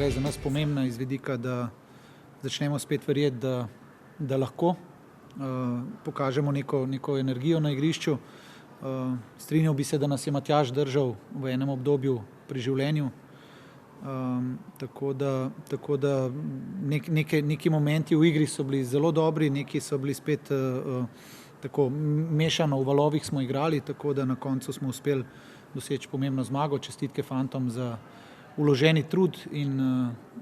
zmaga je za nas pomembna iz vidika, da začnemo spet verjeti, da lahko pokažemo neko energijo na igrišču. Strinjal bi se, da nas je Matjaž držal v enem obdobju pri življenju. Tako da neki momenti v igri so bili zelo dobri, neki so bili spet tako mešano, v valovih smo igrali, tako da na koncu smo uspeli doseči pomembno zmago. Čestitke fantom za vloženi trud in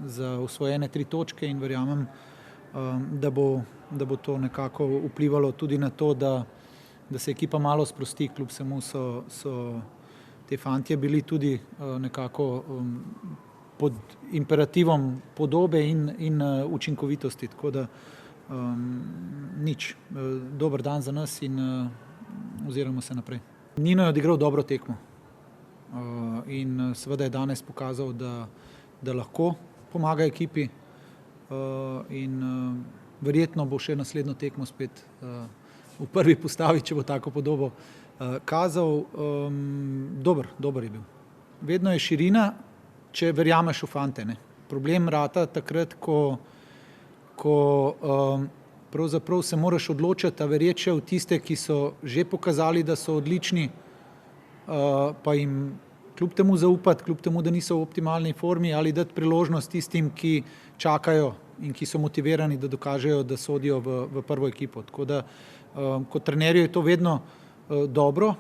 za osvojene 3 točke in verjamem, da bo to nekako vplivalo tudi na to, da se ekipa malo sprosti. Kljub vsemu so te fantje bili tudi nekako pod imperativom podobe in učinkovitosti, tako da nič. Dober dan za nas in oziroma se naprej. Nino je odigral dobro tekmo in seveda je danes pokazal, da lahko pomaga ekipi in verjetno bo še naslednjo tekmo spet v prvi postavi, če bo tako podobo kazal. Dober je bil. Vedno je širina, če verjameš v fante, ne. Problem rata takrat, ko pravzaprav se moraš odločiti, a verjeti še v tiste, ki so že pokazali, da so odlični, pa jim kljub temu zaupati, kljub temu, da niso v optimalni formi, ali dati priložnost tistim, ki čakajo in ki so motivirani, da dokažejo, da sodijo v prvo ekipo. Tako da kot trenerju je to vedno dobro,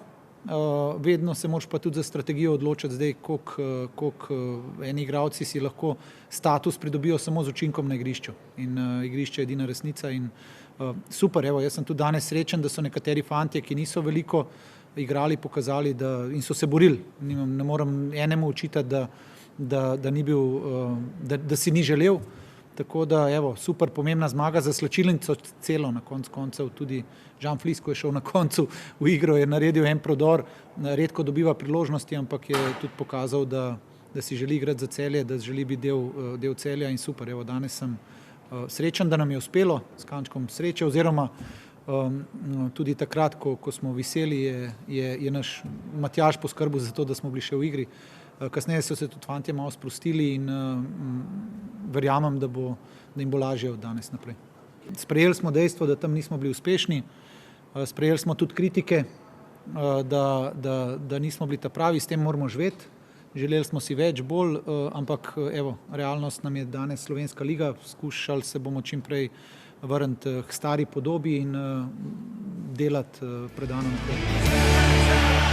vedno se moraš pa tudi za strategijo odločiti zdaj, koliko eni igralci si lahko status pridobijo samo z učinkom na igrišču. In igrišče je edina resnica in super, evo, jaz sem tudi danes srečen, da so nekateri fantje, ki niso veliko igrali, pokazali in so se borili. Ne morem enemu očitati, da ni bil, da si ni želel. Tako da, evo, super pomembna zmaga za slačilnico celo, na koncu koncev tudi Žan Flis, ko je šel na koncu v igro, je naredil en prodor, redko dobiva priložnosti, ampak je tudi pokazal, da si želi igrati za Celje, da želi biti del Celja in super, evo, danes sem srečen, da nam je uspelo s kančkom sreče, oziroma tudi takrat, ko smo viseli, je naš Matjaž poskrbel za to, da smo bili še v igri. Kasneje so se tudi fantje malo sprostili in verjamem, da jim bo lažje od danes naprej. Sprejeli smo dejstvo, da tam nismo bili uspešni, sprejeli smo tudi kritike, da nismo bili ta pravi, s tem moramo živeti. Želeli smo si več, bolj, ampak evo, realnost nam je danes Slovenska liga, skušali se bomo čim prej vrniti k stari podobi in delati predano naprej.